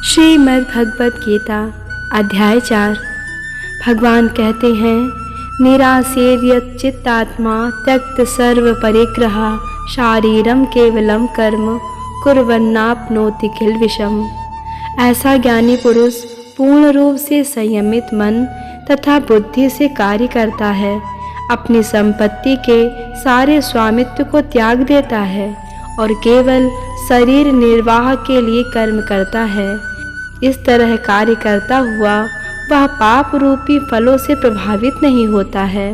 श्रीमद् भगवद गीता अध्याय 4। भगवान कहते हैं, निरासेर्यच्चित्तात्मा त्यक्त सर्व परिग्रह शारीरम केवलम कर्म कुर्वन्नाप्नोति किल विषम। ऐसा ज्ञानी पुरुष पूर्ण रूप से संयमित मन तथा बुद्धि से कार्य करता है, अपनी संपत्ति के सारे स्वामित्व को त्याग देता है और केवल शरीर निर्वाह के लिए कर्म करता है। इस तरह कार्य करता हुआ वह पाप रूपी फलों से प्रभावित नहीं होता है।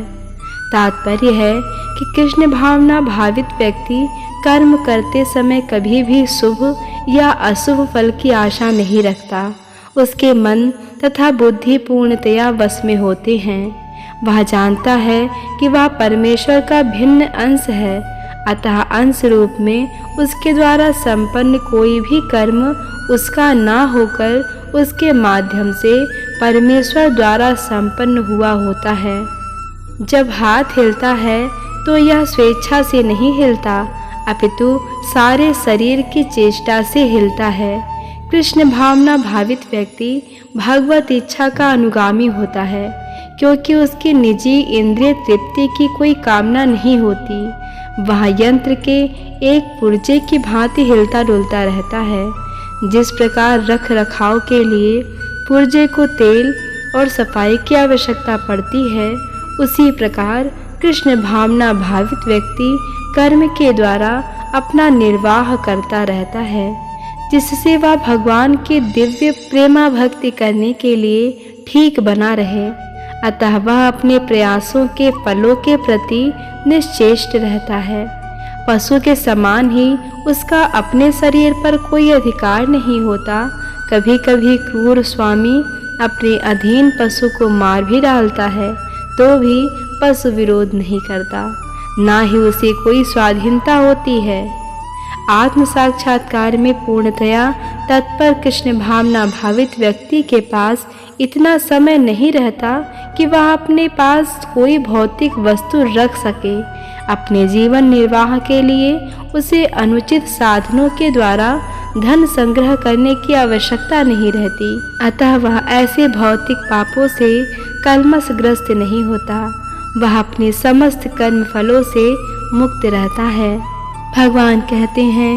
तात्पर्य है कि कृष्ण भावना भावित व्यक्ति कर्म करते समय कभी भी शुभ या अशुभ फल की आशा नहीं रखता। उसके मन तथा बुद्धि पूर्णतया वश में होते हैं। वह जानता है कि वह परमेश्वर का भिन्न अंश है, अतः अंश रूप में उसके द्वारा संपन्न कोई भी कर्म उसका न होकर उसके माध्यम से परमेश्वर द्वारा संपन्न हुआ होता है। जब हाथ हिलता है तो यह स्वेच्छा से नहीं हिलता, अपितु सारे शरीर की चेष्टा से हिलता है। कृष्ण भावना भावित व्यक्ति भगवत इच्छा का अनुगामी होता है, क्योंकि उसकी निजी इंद्रिय तृप्ति की कोई कामना नहीं होती। वह यंत्र के एक पुर्जे की भांति हिलता डुलता रहता है। जिस प्रकार रख रखाव के लिए पुर्जे को तेल और सफाई की आवश्यकता पड़ती है, उसी प्रकार कृष्ण भावना भावित व्यक्ति कर्म के द्वारा अपना निर्वाह करता रहता है, जिससे वह भगवान की दिव्य प्रेमा भक्ति करने के लिए ठीक बना रहे। अतः वह अपने प्रयासों के फलों के प्रति निश्चेष्ट रहता है। पशु के समान ही उसका अपने शरीर पर कोई अधिकार नहीं होता। कभी कभी क्रूर स्वामी अपने अधीन पशु को मार भी डालता है, तो भी पशु विरोध नहीं करता, ना ही उसे कोई स्वाधीनता होती है। आत्म साक्षात्कार में पूर्णतया तत्पर कृष्ण भावना भावित व्यक्ति के पास इतना समय नहीं रहता कि वह अपने पास कोई भौतिक वस्तु रख सके। अपने जीवन निर्वाह के लिए उसे अनुचित साधनों के द्वारा धन संग्रह करने की आवश्यकता नहीं रहती, अतः वह ऐसे भौतिक पापों से कलमशग्रस्त नहीं होता। वह अपने समस्त कर्म फलों से मुक्त रहता है। भगवान कहते हैं,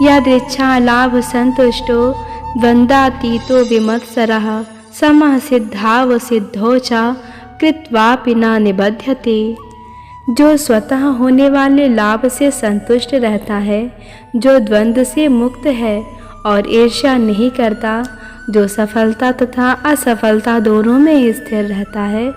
यदृच्छा लाभ संतुष्टो द्वंद्वातीतो विमत्सरः समः सिद्धाव सिद्धौ च कृत्वापि न निबध्यते। जो स्वतः होने वाले लाभ से संतुष्ट रहता है, जो द्वंद्व से मुक्त है और ईर्ष्या नहीं करता, जो सफलता तथा असफलता दोनों में स्थिर रहता है,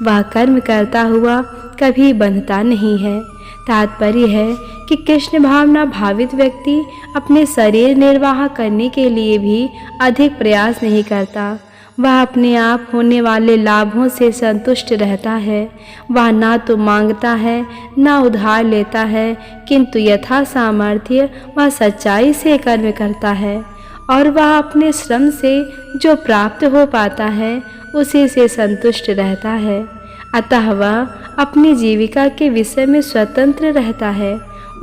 वह कर्म करता हुआ कभी बंधता नहीं है। तात्पर्य है कि कृष्ण भावना भावित व्यक्ति अपने शरीर निर्वाह करने के लिए भी अधिक प्रयास नहीं करता। वह अपने आप होने वाले लाभों से संतुष्ट रहता है। वह ना तो मांगता है ना उधार लेता है, किंतु यथा सामर्थ्य वह सच्चाई से कर्म करता है और वह अपने श्रम से जो प्राप्त हो पाता है उसी से संतुष्ट रहता है। अतः वह अपनी जीविका के विषय में स्वतंत्र रहता है।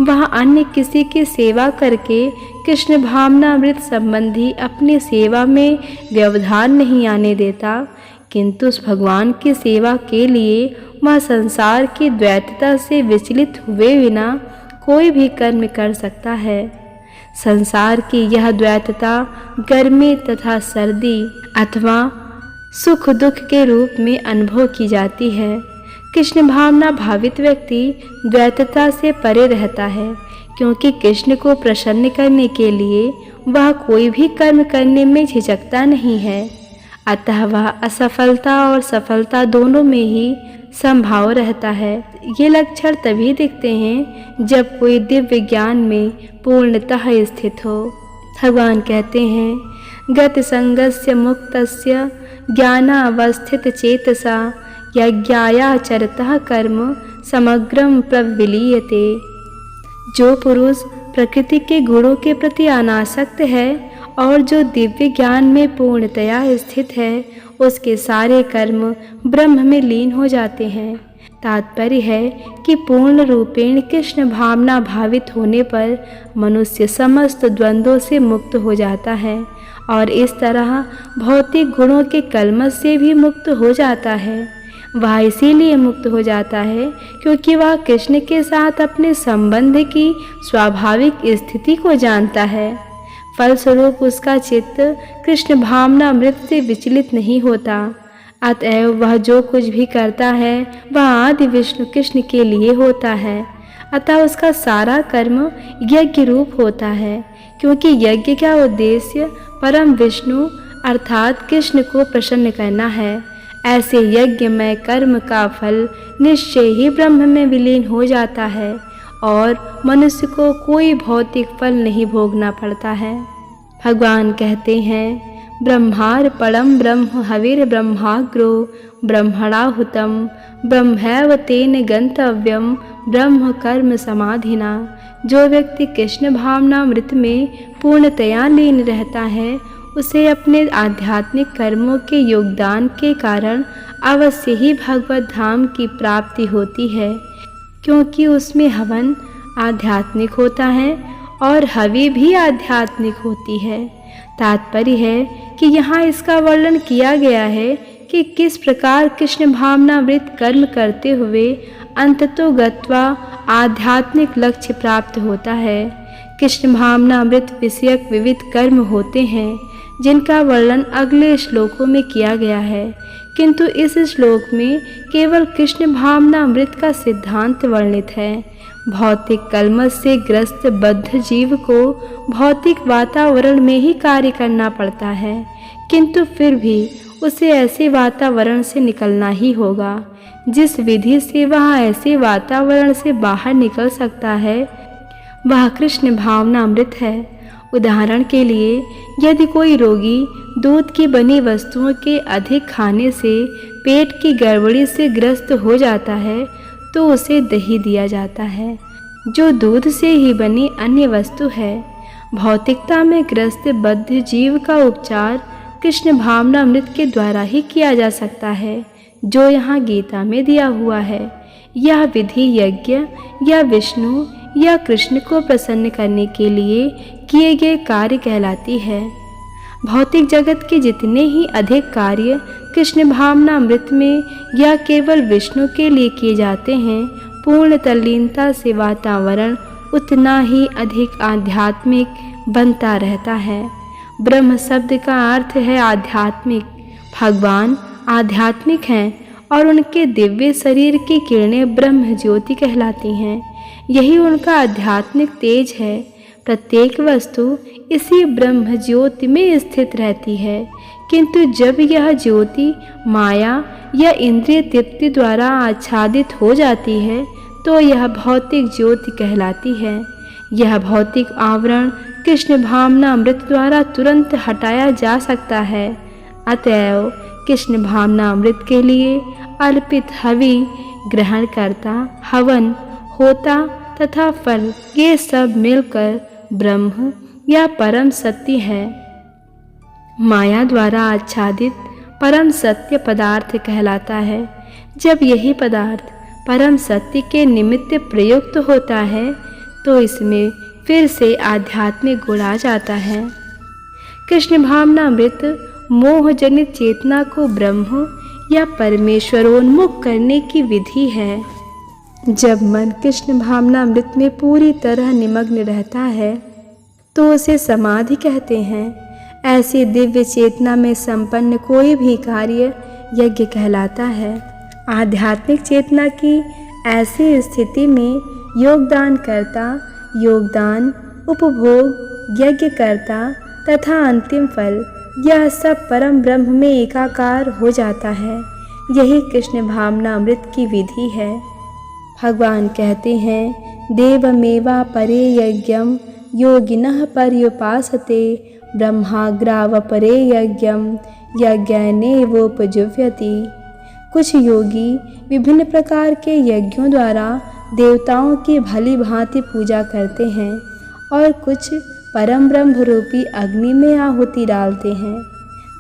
वह अन्य किसी की सेवा करके कृष्ण भावनामृत संबंधी अपनी सेवा में व्यवधान नहीं आने देता, किंतु उस भगवान की सेवा के लिए वह संसार की द्वैतता से विचलित हुए बिना कोई भी कर्म कर सकता है। संसार की यह द्वैतता गर्मी तथा सर्दी अथवा सुख दुख के रूप में अनुभव की जाती है। कृष्ण भावना भावित व्यक्ति द्वैतता से परे रहता है, क्योंकि कृष्ण को प्रसन्न करने के लिए वह कोई भी कर्म करने में झिझकता नहीं है। अतः वह असफलता और सफलता दोनों में ही संभाव रहता है। ये लक्षण तभी दिखते हैं जब कोई दिव्य ज्ञान में पूर्णतः स्थित हो। भगवान कहते हैं, गत संगस्य मुक्तस्य ज्ञानावस्थित चेतसा यज्ञायाचरतः कर्म समग्रम प्रविलीयते। जो पुरुष प्रकृति के गुणों के प्रति अनासक्त है और जो दिव्य ज्ञान में पूर्णतया स्थित है, उसके सारे कर्म ब्रह्म में लीन हो जाते हैं। तात्पर्य है कि पूर्ण रूपेण कृष्ण भावना भावित होने पर मनुष्य समस्त द्वंद्वों से मुक्त हो जाता है और इस तरह भौतिक गुणों के कलमश से भी मुक्त हो जाता है। वह इसीलिए मुक्त हो जाता है क्योंकि वह कृष्ण के साथ अपने संबंध की स्वाभाविक स्थिति को जानता है। फलस्वरूप उसका चित्त कृष्ण भावनामृत से विचलित नहीं होता। अतएव वह जो कुछ भी करता है वह आदि विष्णु कृष्ण के लिए होता है। अतः उसका सारा कर्म यज्ञ रूप होता है, क्योंकि यज्ञ का उद्देश्य परम विष्णु अर्थात कृष्ण को प्रसन्न करना है। ऐसे यज्ञमय कर्म का फल निश्चय ही ब्रह्म में विलीन हो जाता है और मनुष्य को कोई भौतिक फल नहीं भोगना पड़ता है। भगवान कहते हैं, ब्रह्मार परम ब्रह्म हविर ब्रह्माग्रो ब्रह्मणाहुतम ब्रह्मैव तेन गंतव्यम ब्रह्म कर्म समाधिना। जो व्यक्ति कृष्ण भावनामृत में पूर्णतया लीन रहता है उसे अपने आध्यात्मिक कर्मों के योगदान के कारण अवश्य ही भगवत धाम की प्राप्ति होती है, क्योंकि उसमें हवन आध्यात्मिक होता है और हवि भी आध्यात्मिक होती है। तात्पर्य है कि यहाँ इसका वर्णन किया गया है कि किस प्रकार कृष्ण भावनामृत कर्म करते हुए अंततो गत्वा आध्यात्मिक लक्ष्य प्राप्त होता है। कृष्ण भावनामृत विषयक विविध कर्म होते हैं जिनका वर्णन अगले श्लोकों में किया गया है, किंतु इस श्लोक में केवल कृष्ण भावनामृत का सिद्धांत वर्णित है। भौतिक कलमश से ग्रस्त बद्ध जीव को भौतिक वातावरण में ही कार्य करना पड़ता है, किंतु फिर भी उसे ऐसे वातावरण से निकलना ही होगा। जिस विधि से वह ऐसे वातावरण से बाहर निकल सकता है वह कृष्ण भावनामृत है। उदाहरण के लिए, यदि कोई रोगी दूध की बनी वस्तुओं के अधिक खाने से पेट की गड़बड़ी से ग्रस्त हो जाता है तो उसे दही दिया जाता है, जो दूध से ही बनी अन्य वस्तु है। भौतिकता में ग्रस्त बद्ध जीव का उपचार कृष्ण भावनामृत के द्वारा ही किया जा सकता है, जो यहाँ गीता में दिया हुआ है। यह विधि यज्ञ या विष्णु या कृष्ण को प्रसन्न करने के लिए किए गए कार्य कहलाती है। भौतिक जगत के जितने ही अधिक कार्य कृष्ण भावनामृत में या केवल विष्णु के लिए किए जाते हैं, पूर्ण तल्लीनता से वातावरण उतना ही अधिक आध्यात्मिक बनता रहता है। ब्रह्म शब्द का अर्थ है आध्यात्मिक। भगवान आध्यात्मिक हैं और उनके दिव्य शरीर की किरणें ब्रह्म ज्योति कहलाती हैं। यही उनका आध्यात्मिक तेज है। प्रत्येक वस्तु इसी ब्रह्म ज्योति में स्थित रहती है, किंतु जब यह ज्योति माया या इंद्रिय तृप्ति द्वारा आच्छादित हो जाती है तो यह भौतिक ज्योति कहलाती है। यह भौतिक आवरण कृष्ण भावनामृत द्वारा तुरंत हटाया जा सकता है। अतएव कृष्ण भावनामृत के लिए अर्पित हवि ग्रहण करता, हवन होता तथा फल ये सब मिलकर ब्रह्म या परम सत्य है। माया द्वारा आच्छादित परम सत्य पदार्थ कहलाता है। जब यही पदार्थ परम सत्य के निमित्त प्रयुक्त होता है तो इसमें फिर से आध्यात्मिक गुण आ जाता है। कृष्ण भावनामृत मोहजनित चेतना को ब्रह्म या परमेश्वरोन्मुख करने की विधि है। जब मन कृष्ण भावनामृत में पूरी तरह निमग्न रहता है तो उसे समाधि कहते हैं। ऐसी दिव्य चेतना में संपन्न कोई भी कार्य यज्ञ कहलाता है। आध्यात्मिक चेतना की ऐसी स्थिति में योगदान करता, योगदान, उपभोग, यज्ञ करता तथा अंतिम फल यह सब परम ब्रह्म में एकाकार हो जाता है। यही कृष्ण भावनामृत की विधि है। भगवान कहते हैं, देवमेवा परे यज्ञम योगिनः पर्युपासते ब्रह्माग्रावपरे यज्ञम यज्ञैनेवोपजुह्यति। कुछ योगी विभिन्न प्रकार के यज्ञों द्वारा देवताओं की भली भांति पूजा करते हैं और कुछ परम ब्रह्म रूपी अग्नि में आहुति डालते हैं।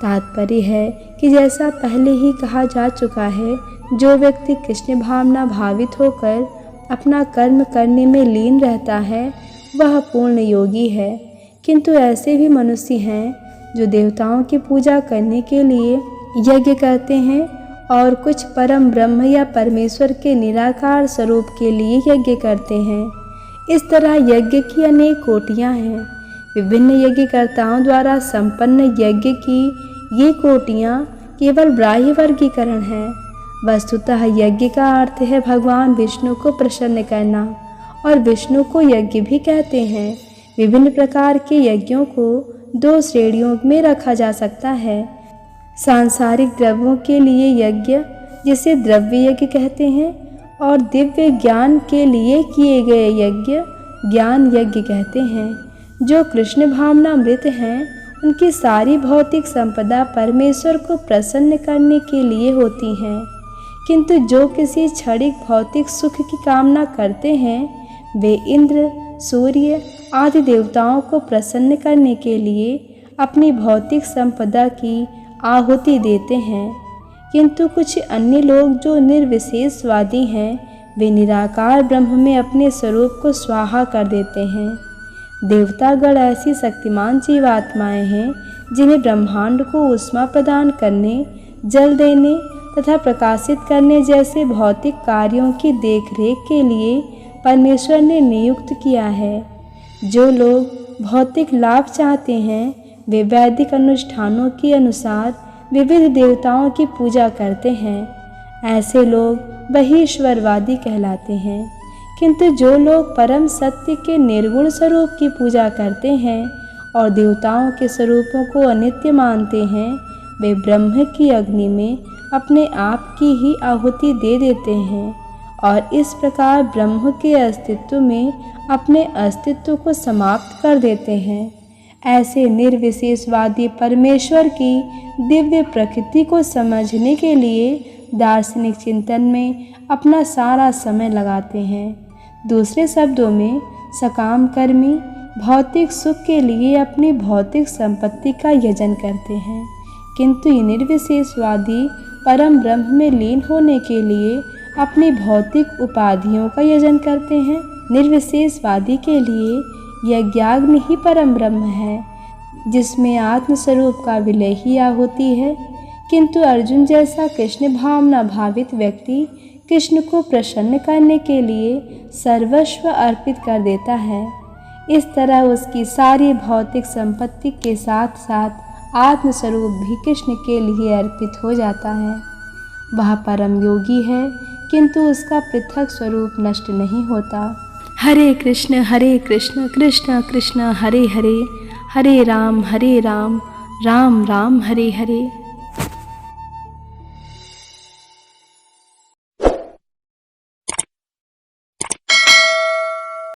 तात्पर्य है कि जैसा पहले ही कहा जा चुका है, जो व्यक्ति कृष्ण भावना भावित होकर अपना कर्म करने में लीन रहता है वह पूर्ण योगी है। किंतु ऐसे भी मनुष्य हैं जो देवताओं की पूजा करने के लिए यज्ञ करते हैं और कुछ परम ब्रह्म या परमेश्वर के निराकार स्वरूप के लिए यज्ञ करते हैं। इस तरह यज्ञ की अनेक कोटियाँ हैं। विभिन्न यज्ञकर्ताओं द्वारा संपन्न यज्ञ की ये कोटियाँ केवल बाह्य वर्गीकरण है। वस्तुतः यज्ञ का अर्थ है भगवान विष्णु को प्रसन्न करना, और विष्णु को यज्ञ भी कहते हैं। विभिन्न प्रकार के यज्ञों को दो श्रेणियों में रखा जा सकता है। सांसारिक द्रव्यों के लिए यज्ञ, जिसे द्रव्य यज्ञ कहते हैं, और दिव्य ज्ञान के लिए किए गए यज्ञ ज्ञान यज्ञ कहते हैं। जो कृष्ण भावनामृत हैं, उनकी सारी भौतिक संपदा परमेश्वर को प्रसन्न करने के लिए होती हैं, किंतु जो किसी क्षणिक भौतिक सुख की कामना करते हैं, वे इंद्र, सूर्य आदि देवताओं को प्रसन्न करने के लिए अपनी भौतिक संपदा की आहुति देते हैं। किंतु कुछ अन्य लोग जो निर्विशेषवादी हैं, वे निराकार ब्रह्म में अपने स्वरूप को स्वाहा कर देते हैं। देवतागण ऐसी शक्तिमान जीवात्माएं हैं जिन्हें ब्रह्मांड को ऊष्मा प्रदान करने, जल देने तथा प्रकाशित करने जैसे भौतिक कार्यों की देखरेख के लिए परमेश्वर ने नियुक्त किया है। जो लोग भौतिक लाभ चाहते हैं, वे वैदिक अनुष्ठानों के अनुसार विविध देवताओं की पूजा करते हैं। ऐसे लोग बहिश्वरवादी कहलाते हैं। किंतु जो लोग परम सत्य के निर्गुण स्वरूप की पूजा करते हैं और देवताओं के स्वरूपों को अनित्य मानते हैं, वे ब्रह्म की अग्नि में अपने आप की ही आहुति दे देते हैं और इस प्रकार ब्रह्म के अस्तित्व में अपने अस्तित्व को समाप्त कर देते हैं। ऐसे निर्विशेषवादी परमेश्वर की दिव्य प्रकृति को समझने के लिए दार्शनिक चिंतन में अपना सारा समय लगाते हैं। दूसरे शब्दों में, सकाम कर्मी भौतिक सुख के लिए अपनी भौतिक संपत्ति का यजन करते हैं, किंतु ये निर्विशेषवादी परम ब्रह्म में लीन होने के लिए अपनी भौतिक उपाधियों का यजन करते हैं। निर्विशेषवादी के लिए यज्ञाग्नि ही परम ब्रह्म है, जिसमें आत्मस्वरूप का विलय ही आहुति है। किंतु अर्जुन जैसा कृष्ण भावना भावित व्यक्ति कृष्ण को प्रसन्न करने के लिए सर्वस्व अर्पित कर देता है। इस तरह उसकी सारी भौतिक संपत्ति के साथ साथ आत्मस्वरूप भी कृष्ण के लिए अर्पित हो जाता है। वह परम योगी है, किंतु उसका पृथक स्वरूप नष्ट नहीं होता। हरे कृष्ण कृष्ण कृष्ण हरे हरे, हरे राम राम राम हरे हरे।